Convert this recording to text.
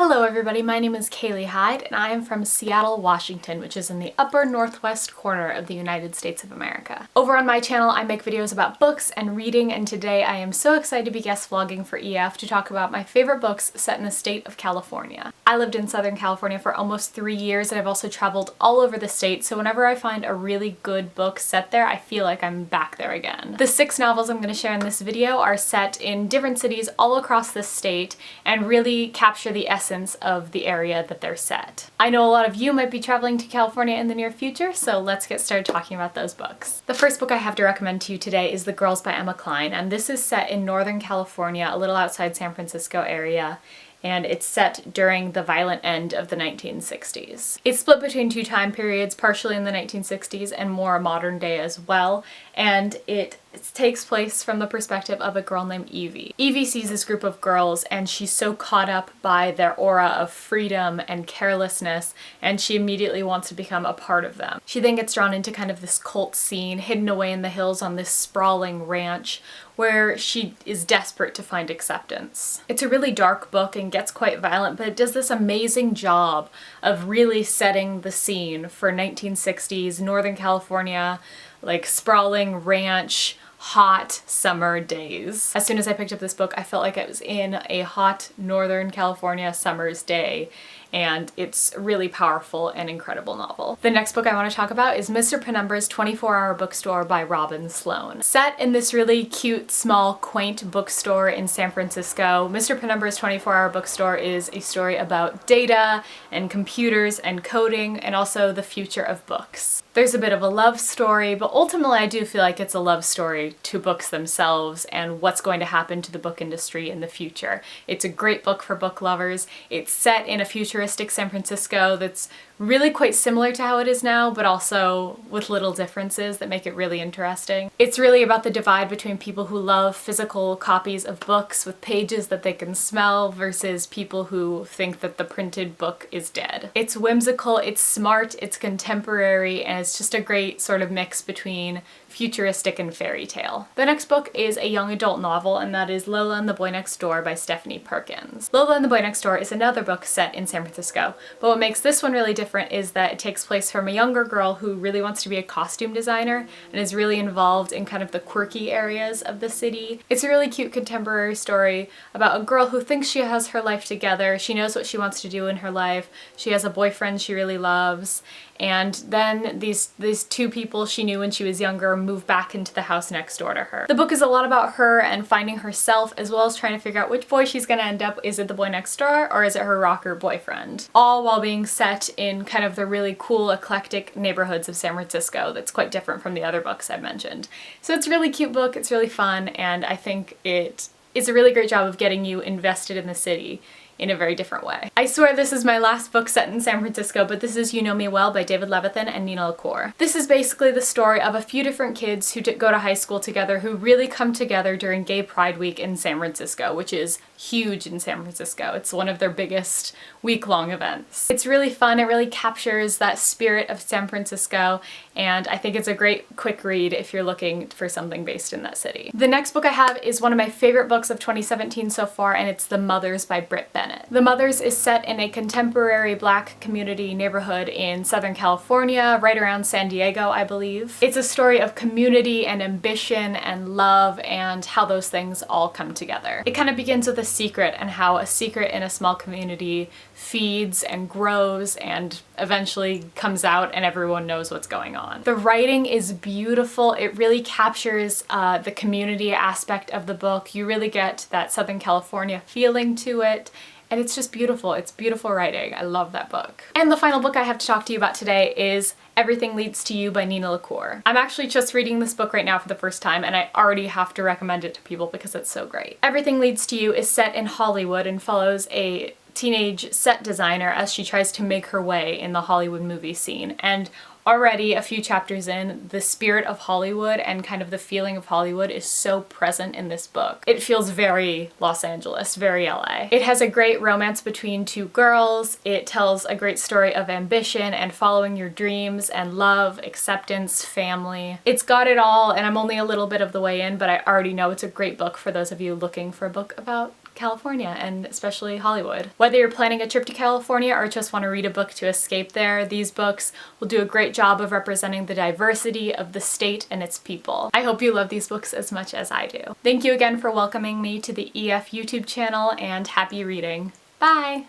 Hello everybody, my name is Kayley Hide and I am from Seattle, Washington, which is in the upper northwest corner of the United States of America. Over on my channel I make videos about books and reading, and today I am so excited to be guest vlogging for EF to talk about my favorite books set in the state of California. I lived in Southern California for almost 3 years and I've also traveled all over the state, so whenever I find a really good book set there, I feel like I'm back there again. The 6 novels I'm going to share in this video are set in different cities all across the state and really capture the essence of the area that they're set. I know a lot of you might be traveling to California in the near future, so let's get started talking about those books. The first book I have to recommend to you today is The Girls by Emma Cline, and this is set in Northern California, a little outside San Francisco area, and it's set during the violent end of the 1960s. It's split between 2 time periods, partially in the 1960s and more modern day as well, and it takes place from the perspective of a girl named Evie. Evie sees this group of girls and she's so caught up by their aura of freedom and carelessness, and she immediately wants to become a part of them. She then gets drawn into kind of this cult scene hidden away in the hills on this sprawling ranch where she is desperate to find acceptance. It's a really dark book and gets quite violent, but it does this amazing job of really setting the scene for 1960s Northern California, like sprawling ranch, hot summer days. As soon as I picked up this book, I felt like I was in a hot Northern California summer's day, and it's a really powerful and incredible novel. The next book I want to talk about is Mr. Penumbras 24-Hour Bookstore by Robin Sloan. Set in this really cute, small, quaint bookstore in San Francisco, Mr. Penumbras 24-Hour Bookstore is a story about data and computers and coding and also the future of books. There's a bit of a love story, but ultimately I do feel like it's a love story to books themselves and what's going to happen to the book industry in the future. It's a great book for book lovers. It's set in a futuristic San Francisco that's really quite similar to how it is now, but also with little differences that make it really interesting. It's really about the divide between people who love physical copies of books with pages that they can smell versus people who think that the printed book is dead. It's whimsical, it's smart, it's contemporary, and it's just a great sort of mix between futuristic and fairy tale. The next book is a young adult novel, and that is Lola and the Boy Next Door by Stephanie Perkins. Lola and the Boy Next Door is another book set in San Francisco, but what makes this one really different is that it takes place from a younger girl who really wants to be a costume designer and is really involved in kind of the quirky areas of the city. It's a really cute contemporary story about a girl who thinks she has her life together, she knows what she wants to do in her life, she has a boyfriend she really loves, and then these 2 people she knew when she was younger move back into the house next door to her. The book is a lot about her and finding herself, as well as trying to figure out which boy she's gonna end up. Is it the boy next door or is it her rocker boyfriend? All while being set in kind of the really cool, eclectic neighborhoods of San Francisco that's quite different from the other books I've mentioned. So it's a really cute book, it's really fun, and I think it is a really great job of getting you invested in the city in a very different way. I swear this is my last book set in San Francisco, but this is You Know Me Well by David Levithan and Nina LaCour. This is basically the story of a few different kids who go to high school together who really come together during Gay Pride Week in San Francisco, which is huge in San Francisco. It's one of their biggest week-long events. It's really fun, it really captures that spirit of San Francisco, and I think it's a great quick read if you're looking for something based in that city. The next book I have is one of my favorite books of 2017 so far, and it's The Mothers by Britt Bennett. The Mothers is set in a contemporary Black community neighborhood in Southern California, right around San Diego, I believe. It's a story of community and ambition and love and how those things all come together. It kind of begins with a secret and how a secret in a small community feeds and grows and eventually comes out and everyone knows what's going on. The writing is beautiful. It really captures the community aspect of the book. You really get that Southern California feeling to it. And it's just beautiful. It's beautiful writing. I love that book. And the final book I have to talk to you about today is Everything Leads to You by Nina LaCour. I'm actually just reading this book right now for the first time, and I already have to recommend it to people because it's so great. Everything Leads to You is set in Hollywood and follows a teenage set designer as she tries to make her way in the Hollywood movie scene. And already a few chapters in, the spirit of Hollywood and kind of the feeling of Hollywood is so present in this book. It feels very Los Angeles, very LA. It has a great romance between 2 girls. It tells a great story of ambition and following your dreams and love, acceptance, family. It's got it all, and I'm only a little bit of the way in, but I already know it's a great book for those of you looking for a book about California and especially Hollywood. Whether you're planning a trip to California or just want to read a book to escape there, these books will do a great job of representing the diversity of the state and its people. I hope you love these books as much as I do. Thank you again for welcoming me to the EF YouTube channel, and happy reading. Bye!